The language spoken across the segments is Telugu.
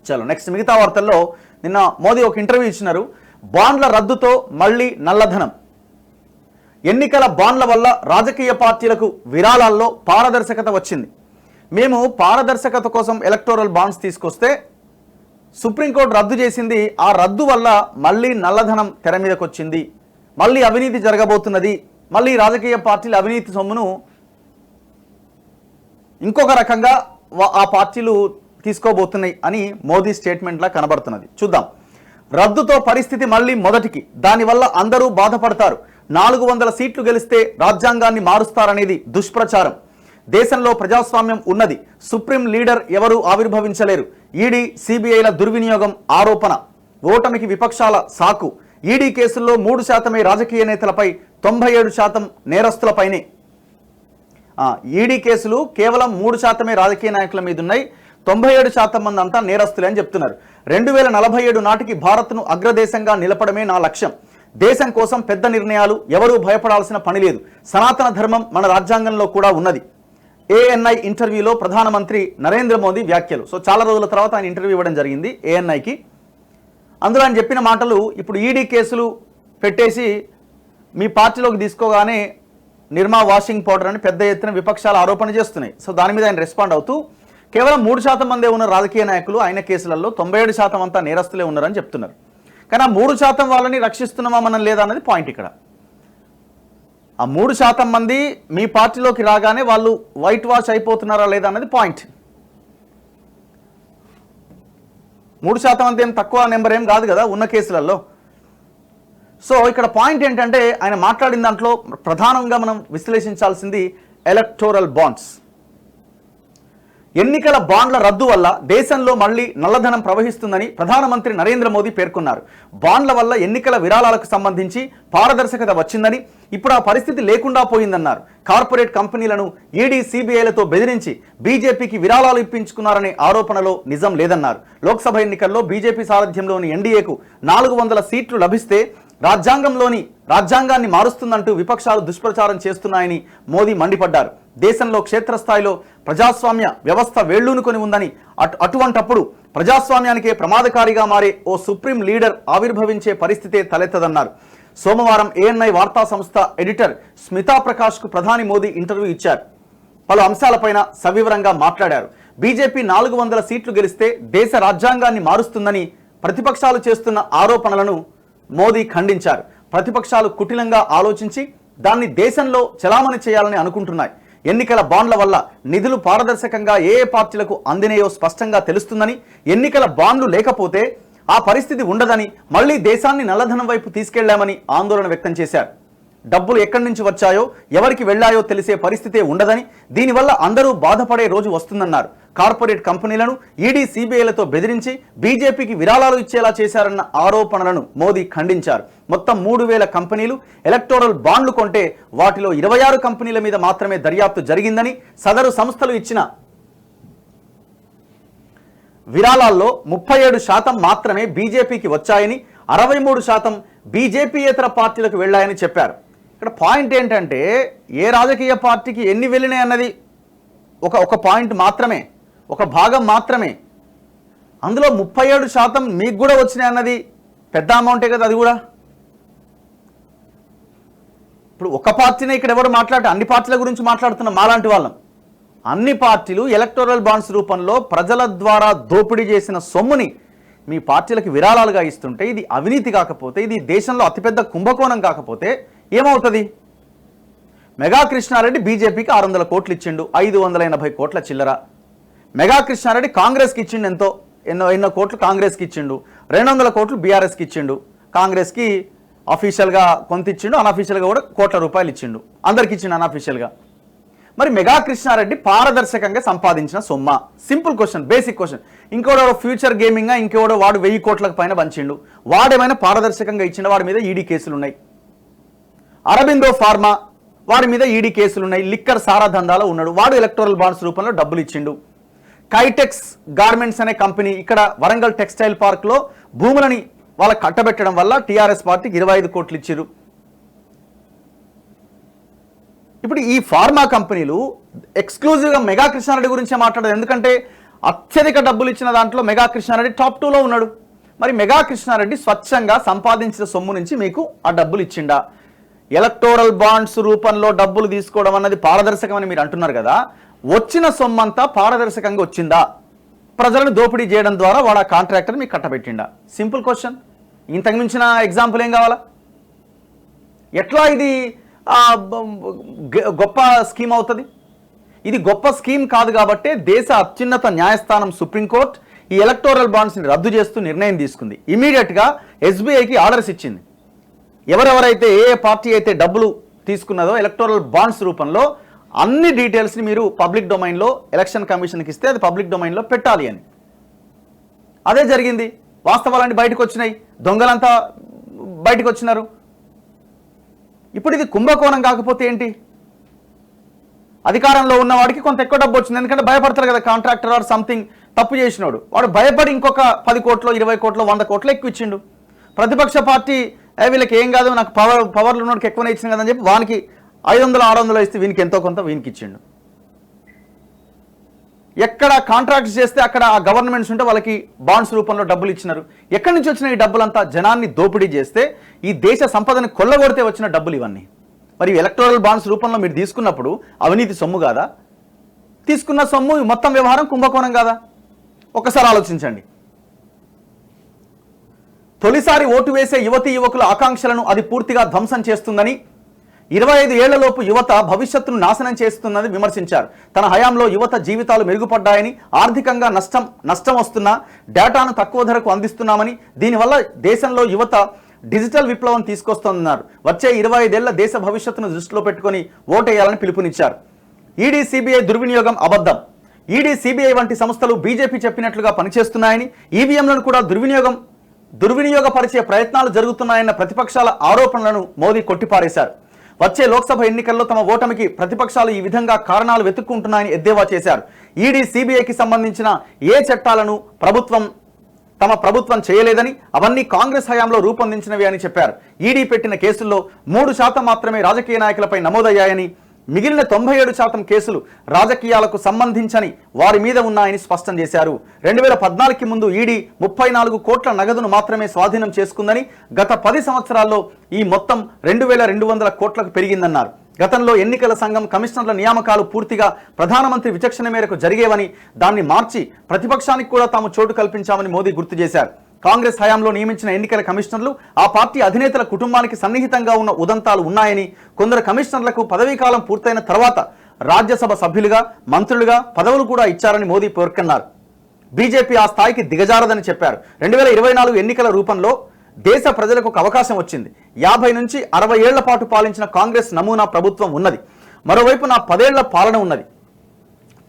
చలో నెక్స్ట్ మిగతా వార్తల్లో నిన్న మోదీ ఒక ఇంటర్వ్యూ ఇచ్చినారు. బాండ్ల రద్దుతో మళ్ళీ నల్లధనం, ఎన్నికల బాండ్ల వల్ల రాజకీయ పార్టీలకు విరాళాల్లో పారదర్శకత వచ్చింది. మేము పారదర్శకత కోసం ఎలక్టోరల్ బాండ్స్ తీసుకొస్తే సుప్రీంకోర్టు రద్దు చేసింది. ఆ రద్దు వల్ల మళ్ళీ నల్లధనం తెర మీదకి వచ్చింది, మళ్ళీ అవినీతి జరగబోతున్నది, మళ్ళీ రాజకీయ పార్టీల అవినీతి సొమ్మును ఇంకొక రకంగా ఆ పార్టీలు తీసుకోబోతున్నాయి అని మోదీ స్టేట్మెంట్లా కనబడుతున్నది. చూద్దాం. రద్దుతో పరిస్థితి మళ్ళీ మొదటికి, దానివల్ల అందరూ బాధపడతారు. 400 సీట్లు గెలిస్తే రాజ్యాంగాన్ని మారుస్తారనేది దుష్ప్రచారం. దేశంలో ప్రజాస్వామ్యం ఉన్నది, సుప్రీం లీడర్ ఎవరూ ఆవిర్భవించలేరు. ఈడీ సిబిఐల దుర్వినియోగం ఆరోపణ, ఓటమికి విపక్షాల సాకు. ఈడీ కేసుల్లో 3% రాజకీయ నేతలపై, 97% నేరస్తులపైనే. ఈడీ కేసులు కేవలం 3% రాజకీయ నాయకుల మీద ఉన్నాయి, 97% మంది అంతా నేరస్తులే అని చెప్తున్నారు. 2047 నాటికి భారత్ను అగ్రదేశంగా నిలపడమే నా లక్ష్యం. దేశం కోసం పెద్ద నిర్ణయాలు, ఎవరూ భయపడాల్సిన పని లేదు. సనాతన ధర్మం మన రాజ్యాంగంలో కూడా ఉన్నది. ఏఎన్ఐ ఇంటర్వ్యూలో ప్రధానమంత్రి నరేంద్ర మోదీ వ్యాఖ్యలు. సో చాలా రోజుల తర్వాత ఆయన ఇంటర్వ్యూ ఇవ్వడం జరిగింది ఏఎన్ఐకి. అందులో ఆయన చెప్పిన మాటలు, ఇప్పుడు ఈడీ కేసులు పెట్టేసి మీ పార్టీలోకి తీసుకోగానే నిర్మా వాషింగ్ పౌడర్ అని పెద్ద ఎత్తున విపక్షాలు ఆరోపణ చేస్తున్నాయి. సో దాని మీద ఆయన రెస్పాండ్ అవుతూ కేవలం 3% మందే ఉన్న రాజకీయ నాయకులు, ఆయన కేసులలో 97% అంతా నేరస్తులే ఉన్నారని చెప్తున్నారు. కానీ ఆ 3% వాళ్ళని రక్షిస్తున్నామా మనం లేదా అన్నది పాయింట్ ఇక్కడ. ఆ 3% మంది మీ పార్టీలోకి రాగానే వాళ్ళు వైట్ వాష్ అయిపోతున్నారా లేదా అన్నది పాయింట్. 3% అంత ఏం తక్కువ నెంబర్ ఏం కాదు కదా ఉన్న కేసులలో. సో ఇక్కడ పాయింట్ ఏంటంటే ఆయన మాట్లాడిన దాంట్లో ప్రధానంగా మనం విశ్లేషించాల్సింది ఎలక్టోరల్ బాండ్స్. ఎన్నికల బాండ్ల రద్దు వల్ల దేశంలో మళ్లీ నల్లధనం ప్రవహిస్తుందని ప్రధానమంత్రి నరేంద్ర మోదీ పేర్కొన్నారు. బాండ్ల వల్ల ఎన్నికల విరాళాలకు సంబంధించి పారదర్శకత వచ్చిందని, ఇప్పుడు ఆ పరిస్థితి లేకుండా పోయిందన్నారు. కార్పొరేట్ కంపెనీలను ఈడీ సిబిఐలతో బెదిరించి బీజేపీకి విరాళాలు ఇప్పించుకున్నారనే ఆరోపణలో నిజం లేదన్నారు. లోక్సభ ఎన్నికల్లో బీజేపీ సారథ్యంలోని ఎన్డీఏకు 400 సీట్లు లభిస్తే రాజ్యాంగాన్ని మారుస్తుందంటూ విపక్షాలు దుష్ప్రచారం చేస్తున్నాయని మోదీ మండిపడ్డారు. దేశంలో క్షేత్రస్థాయిలో ప్రజాస్వామ్య వ్యవస్థ వేళ్లూనుకొని ఉందని, అటువంటప్పుడు ప్రజాస్వామ్యానికే ప్రమాదకారిగా మారే ఓ సుప్రీం లీడర్ ఆవిర్భవించే పరిస్థితే తలెత్తదన్నారు. సోమవారం ఏఎన్ఐ వార్తా సంస్థ ఎడిటర్ స్మితా ప్రకాష్కు ప్రధాని మోదీ ఇంటర్వ్యూ ఇచ్చారు. పలు అంశాలపైన సవివరంగా మాట్లాడారు. బీజేపీ 400 సీట్లు గెలిస్తే దేశ రాజ్యాంగాన్ని మారుస్తుందని ప్రతిపక్షాలు చేస్తున్న ఆరోపణలను మోదీ ఖండించారు. ప్రతిపక్షాలు కుటిలంగా ఆలోచించి దాన్ని దేశంలో చలామణి చేయాలని అనుకుంటున్నాయి. ఎన్నికల బాండ్ల వల్ల నిధులు పారదర్శకంగా ఏ పార్టీలకు అందినాయో స్పష్టంగా తెలుస్తుందని, ఎన్నికల బాండ్లు లేకపోతే ఆ పరిస్థితి ఉండదని, మళ్లీ దేశాన్ని నల్లధనం వైపు తీసుకెళ్లామని ఆందోళన వ్యక్తం చేశారు. డబ్బులు ఎక్కడి నుంచి వచ్చాయో, ఎవరికి వెళ్లాయో తెలిసే పరిస్థితే ఉండదని, దీనివల్ల అందరూ బాధపడే రోజు వస్తుందన్నారు. కార్పొరేట్ కంపెనీలను ఈడీ సిబిఐలతో బెదిరించి బీజేపీకి విరాళాలు ఇచ్చేలా చేశారన్న ఆరోపణలను మోదీ ఖండించారు. మొత్తం 3000 కంపెనీలు ఎలక్టోరల్ బాండ్లు కొంటే వాటిలో 26 కంపెనీల మీద మాత్రమే దర్యాప్తు జరిగిందని, సదరు సంస్థలు ఇచ్చిన విరాళాల్లో 37% మాత్రమే బీజేపీకి వచ్చాయని, 63% బీజేపీయేతర పార్టీలకు వెళ్లాయని చెప్పారు. ఇక్కడ పాయింట్ ఏంటంటే ఏ రాజకీయ పార్టీకి ఎన్ని వెళ్ళినాయి అన్నది ఒక పాయింట్ మాత్రమే, ఒక భాగం మాత్రమే. అందులో 37% మీకు కూడా వచ్చినాయి అన్నది పెద్ద అమౌంటే కదా. అది కూడా ఇప్పుడు ఒక పార్టీనే ఇక్కడ ఎవరు మాట్లాడితే అన్ని పార్టీల గురించి మాట్లాడుతున్నాం. మాలాంటి వాళ్ళం అన్ని పార్టీలు ఎలక్టోరల్ బాండ్స్ రూపంలో ప్రజల ద్వారా దోపిడీ చేసిన సొమ్ముని మీ పార్టీలకు విరాళాలుగా ఇస్తుంటే, ఇది అవినీతి కాకపోతే, ఇది దేశంలో అతిపెద్ద కుంభకోణం కాకపోతే ఏమవుతుంది? మెగా కృష్ణారెడ్డి బీజేపీకి 600 కోట్లు ఇచ్చిండు, 580 కోట్ల చిల్లర. మెగా కృష్ణారెడ్డి కాంగ్రెస్కి ఇచ్చిండు, ఎన్నో కోట్లు కాంగ్రెస్కి ఇచ్చిండు, 200 కోట్లు బీఆర్ఎస్కి ఇచ్చిండు. కాంగ్రెస్కి అఫీషియల్గా కొంత ఇచ్చిండు, అనఫీషియల్గా కూడా కోట్ల రూపాయలు ఇచ్చిండు, అందరికి ఇచ్చిండు అనఫీషియల్గా. మరి మెగా కృష్ణారెడ్డి పారదర్శకంగా సంపాదించిన సొమ్మ? Simple question, basic question. ఇంకోడో ఫ్యూచర్ గేమింగ్గా ఇంకోడో వాడు 1000 కోట్లకు పైన పంచిండు, వాడేమైనా పారదర్శకంగా ఇచ్చిన? వాడి మీద ఈడీ కేసులు ఉన్నాయి. అరబిందో ఫార్మా వాడి మీద ఈడీ కేసులు ఉన్నాయి. లిక్కర్ సారా దందాలో ఉన్నాడు, వాడు ఎలక్టోరల్ బాండ్స్ రూపంలో డబ్బులు ఇచ్చిండు. కైటెక్స్ గార్మెంట్స్ అనే కంపెనీ ఇక్కడ వరంగల్ టెక్స్టైల్ పార్క్లో భూములని వాళ్ళకి కట్టబెట్టడం వల్ల టీఆర్ఎస్ పార్టీకి 25 కోట్లు ఇచ్చారు. ఇప్పుడు ఈ ఫార్మా కంపెనీలు ఎక్స్క్లూజివ్గా మెగా కృష్ణారెడ్డి గురించే మాట్లాడదు. ఎందుకంటే అత్యధిక డబ్బులు ఇచ్చిన దాంట్లో మెగా కృష్ణారెడ్డి టాప్ 2లో ఉన్నాడు. మరి మెగా కృష్ణారెడ్డి స్వచ్ఛంగా సంపాదించిన సొమ్ము నుంచి మీకు ఆ డబ్బులు ఇచ్చిండా? ఎలక్టోరల్ బాండ్స్ రూపంలో డబ్బులు తీసుకోవడం అన్నది పారదర్శకమని మీరు అంటున్నారు కదా, వచ్చిన సొమ్మంతా పారదర్శకంగా వచ్చిందా? ప్రజలను దోపిడీ చేయడం ద్వారా వాడు ఆ కాంట్రాక్టర్ మీకు కట్టబెట్టిండా? Simple question. ఇంతకు మించిన ఎగ్జాంపుల్ ఏం కావాలా? ఎట్లా ఇది గొప్ప స్కీమ్ అవుతుంది? ఇది గొప్ప స్కీమ్ కాదు కాబట్టే దేశ అత్యున్నత న్యాయస్థానం సుప్రీంకోర్టు ఈ ఎలక్టోరల్ బాండ్స్ని రద్దు చేస్తూ నిర్ణయం తీసుకుంది. ఇమీడియట్గా ఎస్బీఐకి ఆర్డర్స్ ఇచ్చింది. ఎవరెవరైతే ఏ పార్టీ అయితే డబ్బులు తీసుకున్నదో ఎలక్టోరల్ బాండ్స్ రూపంలో అన్ని డీటెయిల్స్ని మీరు పబ్లిక్ డొమైన్లో ఎలక్షన్ కమిషన్కి ఇస్తే అది పబ్లిక్ డొమైన్లో పెట్టాలి అని. అదే జరిగింది. వాస్తవాలన్నీ బయటకు వచ్చినాయి, దొంగలంతా బయటకు వచ్చినారు. ఇప్పుడు ఇది కుంభకోణం కాకపోతే ఏంటి? అధికారంలో ఉన్నవాడికి కొంత ఎక్కువ డబ్బు వచ్చింది, ఎందుకంటే భయపడతారు కదా కాంట్రాక్టర్ ఆర్ సంథింగ్ తప్పు చేసినాడు. వాడు భయపడి ఇంకొక 10 కోట్లు 20 కోట్లు 100 కోట్లు ఎక్కువ ఇచ్చిండు. ప్రతిపక్ష పార్టీ వీళ్ళకి ఏం కాదు, నాకు పవర్లు ఉన్నోడికి ఎక్కువనే ఇచ్చింది కదని చెప్పి వానికి 500 600 ఇస్తే వీనికి ఎంతో కొంత వీనికి ఇచ్చిండు. ఎక్కడ కాంట్రాక్ట్స్ చేస్తే అక్కడ ఆ గవర్నమెంట్స్ ఉంటే వాళ్ళకి బాండ్స్ రూపంలో డబ్బులు ఇచ్చినారు. ఎక్కడి నుంచి వచ్చిన ఈ డబ్బులంతా? జనాన్ని దోపిడీ చేస్తే ఈ దేశ సంపదని కొల్లగొడితే వచ్చిన డబ్బులు ఇవన్నీ. మరి ఎలక్టోరల్ బాండ్స్ రూపంలో మీరు తీసుకున్నప్పుడు అవినీతి సొమ్ము కాదా? తీసుకున్న సొమ్ము మొత్తం వ్యవహారం కుంభకోణం కాదా? ఒక్కసారి ఆలోచించండి. తొలిసారి ఓటు వేసే యువతీ యువకుల ఆకాంక్షలను అది పూర్తిగా ధ్వంసం చేస్తుందని, 25 ఏళ్లలోపు యువత భవిష్యత్తును నాశనం చేస్తున్నది విమర్శించారు. తన హయాంలో యువత జీవితాలు మెరుగుపడ్డాయని, ఆర్థికంగా నష్టం వస్తున్నా డేటాను తక్కువ ధరకు అందిస్తున్నామని, దీనివల్ల దేశంలో యువత డిజిటల్ విప్లవం తీసుకొస్తోందన్నారు. వచ్చే 25 ఏళ్ల దేశ భవిష్యత్తును దృష్టిలో పెట్టుకుని ఓటేయాలని పిలుపునిచ్చారు. ఈడీ సిబిఐ దుర్వినియోగం అబద్ధం. ఈడీ సిబిఐ వంటి సంస్థలు బీజేపీ చెప్పినట్లుగా పనిచేస్తున్నాయని, ఈవీఎంలను కూడా దుర్వినియోగపరిచే ప్రయత్నాలు జరుగుతున్నాయన్న ప్రతిపక్షాల ఆరోపణలను మోదీ కొట్టిపారేశారు. వచ్చే లోక్సభ ఎన్నికల్లో తమ ఓటమికి ప్రతిపక్షాలు ఈ విధంగా కారణాలు వెతుక్కుంటున్నాయని ఎద్దేవా చేశారు. ఈడీ సిబిఐకి సంబంధించిన ఏ చట్టాలను తమ ప్రభుత్వం చేయలేదని, అవన్నీ కాంగ్రెస్ హయాంలో రూపొందించినవి అని చెప్పారు. ఈడీ పెట్టిన కేసుల్లో 3% మాత్రమే రాజకీయ నాయకులపై నమోదయ్యాయని, మిగిలిన 97% కేసులు రాజకీయాలకు సంబంధించని వారి మీద ఉన్నాయని స్పష్టం చేశారు. 2014కి ముందు ఈడీ 34 కోట్ల నగదును మాత్రమే స్వాధీనం చేసుకుందని, గత 10 సంవత్సరాల్లో ఈ మొత్తం 2200 కోట్లకు పెరిగిందన్నారు. గతంలో ఎన్నికల సంఘం కమిషనర్ల నియామకాలు పూర్తిగా ప్రధానమంత్రి విచక్షణ మేరకు జరిగేవని, దాన్ని మార్చి ప్రతిపక్షానికి కూడా తాము చోటు కల్పించామని మోదీ గుర్తు చేశారు. కాంగ్రెస్ హయాంలో నియమించిన ఎన్నికల కమిషనర్లు ఆ పార్టీ అధినేతల కుటుంబానికి సన్నిహితంగా ఉన్న ఉదంతాలు ఉన్నాయని, కొందరు కమిషనర్లకు పదవీకాలం పూర్తయిన తర్వాత రాజ్యసభ సభ్యులుగా, మంత్రులుగా పదవులు కూడా ఇచ్చారని మోదీ పేర్కొన్నారు. బీజేపీ ఆ స్థాయికి దిగజారదని చెప్పారు. 2024 ఎన్నికల రూపంలో దేశ ప్రజలకు ఒక అవకాశం వచ్చింది. 50 నుంచి 60 ఏళ్ల పాటు పాలించిన కాంగ్రెస్ నమూనా ప్రభుత్వం ఉన్నది. మరోవైపు నా 10 ఏళ్ల పాలన ఉన్నది.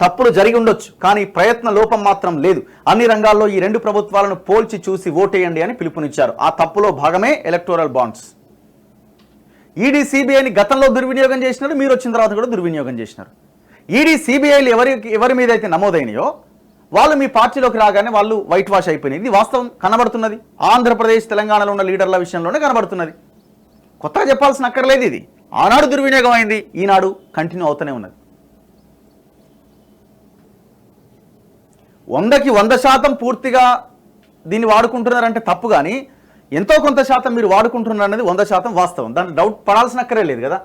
తప్పులు జరిగి ఉండొచ్చు, కానీ ప్రయత్న లోపం మాత్రం లేదు. అన్ని రంగాల్లో ఈ 2 ప్రభుత్వాలను పోల్చి చూసి ఓటేయండి అని పిలుపునిచ్చారు. ఆ తప్పులో భాగమే ఎలక్టోరల్ బాండ్స్. ఈడీ సిబిఐని గతంలో దుర్వినియోగం చేసినారు, మీరు వచ్చిన తర్వాత కూడా దుర్వినియోగం చేసినారు. ఈడీ సిబిఐలు ఎవరి మీద అయితే నమోదైనాయో వాళ్ళు మీ పార్టీలోకి రాగానే వాళ్ళు వైట్ వాష్ అయిపోయినాయి. ఇది వాస్తవం కనబడుతున్నది. ఆంధ్రప్రదేశ్ తెలంగాణలో ఉన్న లీడర్ల విషయంలోనే కనబడుతున్నది. కొత్తగా చెప్పాల్సిన అక్కర్లేదు. ఇది ఆనాడు దుర్వినియోగం అయింది, ఈనాడు కంటిన్యూ అవుతూనే ఉన్నది. 100కి 100% పూర్తిగా దీన్ని వాడుకుంటున్నారంటే తప్పు, కానీ ఎంతో కొంత శాతం మీరు వాడుకుంటున్నారనేది 100% వాస్తవం. దానికి డౌట్ పడాల్సిన అక్కరే లేదు కదా.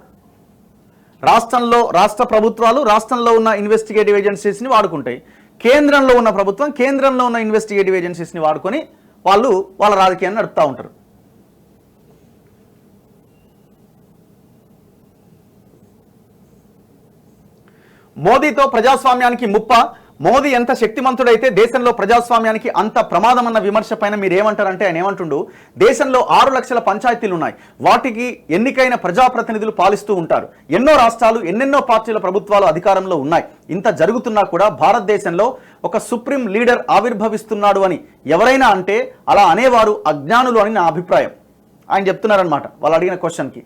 రాష్ట్ర ప్రభుత్వాలు రాష్ట్రంలో ఉన్న ఇన్వెస్టిగేటివ్ ఏజెన్సీస్ని వాడుకుంటాయి. కేంద్రంలో ఉన్న ప్రభుత్వం కేంద్రంలో ఉన్న ఇన్వెస్టిగేటివ్ ఏజెన్సీస్ని వాడుకొని వాళ్ళు వాళ్ళ రాజకీయాన్ని నడుపుతూ ఉంటారు. మోదీతో ప్రజాస్వామ్యానికి ముప్ప. మోదీ ఎంత శక్తిమంతుడైతే దేశంలో ప్రజాస్వామ్యానికి అంత ప్రమాదం అన్న విమర్శ పైన మీరు ఏమంటారంటే, ఆయన ఏమంటుండు, దేశంలో 6 లక్షల పంచాయతీలు ఉన్నాయి. వాటికి ఎన్నికైన ప్రజాప్రతినిధులు పాలిస్తూ ఉంటారు. ఎన్నో రాష్ట్రాలు, ఎన్నెన్నో పార్టీల ప్రభుత్వాలు అధికారంలో ఉన్నాయి. ఇంత జరుగుతున్నా కూడా భారతదేశంలో ఒక సుప్రీం లీడర్ ఆవిర్భవిస్తున్నాడు అని ఎవరైనా అంటే అలా అనేవారు అజ్ఞానులు అని నా అభిప్రాయం. ఆయన చెప్తున్నారనమాట వాళ్ళు అడిగిన క్వశ్చన్కి.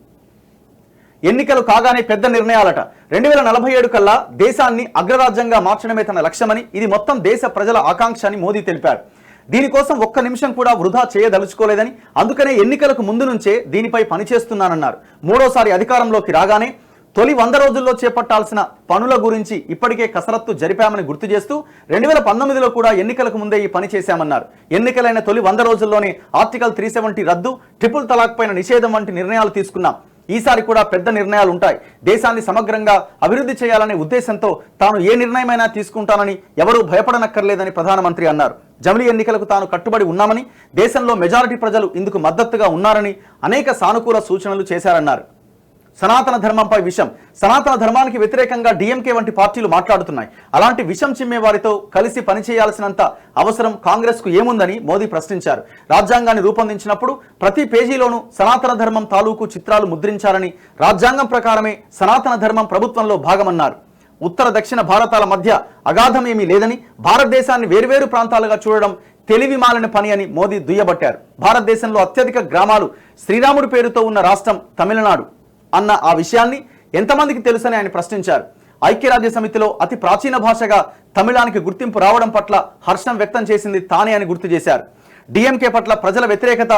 ఎన్నికలు కాగానే పెద్ద నిర్ణయాలట. 2047 కల్లా దేశాన్ని అగ్రరాజ్యంగా మార్చడమే తన లక్ష్యమని, ఇది మొత్తం దేశ ప్రజల ఆకాంక్ష అని మోదీ తెలిపారు. దీనికోసం ఒక్క నిమిషం కూడా వృధా చేయదలుచుకోలేదని, అందుకనే ఎన్నికలకు ముందు నుంచే దీనిపై పనిచేస్తున్నానన్నారు. 3వ సారి అధికారంలోకి రాగానే తొలి 100 రోజుల్లో చేపట్టాల్సిన పనుల గురించి ఇప్పటికే కసరత్తు జరిపామని గుర్తు చేస్తూ 2019లో కూడా ఎన్నికలకు ముందే ఈ పని చేశామన్నారు. ఎన్నికలైన తొలి 100 రోజుల్లోనే ఆర్టికల్ 370 రద్దు, ట్రిపుల్ తలాక్ పైన నిషేధం వంటి నిర్ణయాలు తీసుకున్నాం. ఈసారి కూడా పెద్ద నిర్ణయాలు ఉంటాయి. దేశాన్ని సమగ్రంగా అభివృద్ధి చేయాలనే ఉద్దేశంతో తాను ఏ నిర్ణయమైనా తీసుకుంటానని ఎవరూ భయపడనక్కర్లేదని ప్రధానమంత్రి అన్నారు. జమిలీ ఎన్నికలకు తాను కట్టుబడి ఉన్నామని, దేశంలో మెజారిటీ ప్రజలు ఇందుకు మద్దతుగా ఉన్నారని అనేక సానుకూల సూచనలు చేశారన్నారు. సనాతన ధర్మంపై విషం. సనాతన ధర్మానికి వ్యతిరేకంగా డిఎంకే వంటి పార్టీలు మాట్లాడుతున్నాయి. అలాంటి విషం చిమ్మే వారితో కలిసి పనిచేయాల్సినంత అవసరం కాంగ్రెస్కు ఏముందని మోదీ ప్రశ్నించారు. రాజ్యాంగాన్ని రూపొందించినప్పుడు ప్రతి పేజీలోనూ సనాతన ధర్మం తాలూకు చిత్రాలు ముద్రించారని, రాజ్యాంగం ప్రకారమే సనాతన ధర్మం ప్రభుత్వంలో భాగమన్నారు. ఉత్తర దక్షిణ భారతాల మధ్య అగాధం ఏమీ లేదని, భారతదేశాన్ని వేర్వేరు ప్రాంతాలుగా చూడడం తెలివిమాలిన పని అని మోదీ దుయ్యబట్టారు. భారతదేశంలో అత్యధిక గ్రామాలు శ్రీరాముడి పేరుతో ఉన్న రాష్ట్రం తమిళనాడు అన్న ఆ విషయాన్ని ఎంతమందికి తెలుసని ఆయన ప్రశ్నించారు. ఐక్యరాజ్య సమితిలో అతి ప్రాచీన భాషగా తమిళానికి గుర్తింపు రావడం పట్ల హర్షం వ్యక్తం చేసింది తానే అని గుర్తు చేశారు. డిఎంకే పట్ల ప్రజల వ్యతిరేకత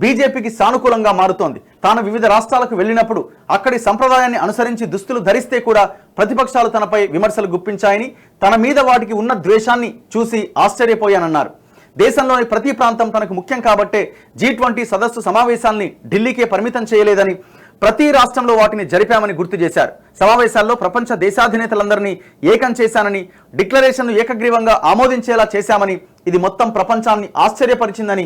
బీజేపీకి సానుకూలంగా మారుతోంది. తాను వివిధ రాష్ట్రాలకు వెళ్ళినప్పుడు అక్కడి సంప్రదాయాన్ని అనుసరించి దుస్తులు ధరిస్తే కూడా ప్రతిపక్షాలు తనపై విమర్శలు గుప్పించాయని, తన మీద వాటికి ఉన్న ద్వేషాన్ని చూసి ఆశ్చర్యపోయానన్నారు. దేశంలోని ప్రతి ప్రాంతం తనకు ముఖ్యం కాబట్టే G20 సదస్సు సమావేశాల్ని ఢిల్లీకే పరిమితం చేయలేదని, ప్రతి రాష్ట్రంలో వాటిని జరిపామని గుర్తు చేశారు. సమావేశాల్లో ప్రపంచ దేశాధినేతలందరినీ ఏకం చేశానని, డిక్లరేషన్ను ఏకగ్రీవంగా ఆమోదించేలా చేశామని, ఇది మొత్తం ప్రపంచాన్ని ఆశ్చర్యపరిచిందని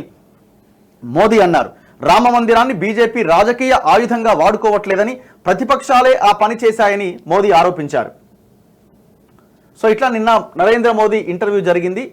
మోదీ అన్నారు. రామ మందిరాన్ని బీజేపీ రాజకీయ ఆయుధంగా వాడుకోవట్లేదని, ప్రతిపక్షాలే ఆ పని చేశాయని మోదీ ఆరోపించారు. సో ఇట్లా నిన్న నరేంద్ర మోదీ ఇంటర్వ్యూ జరిగింది.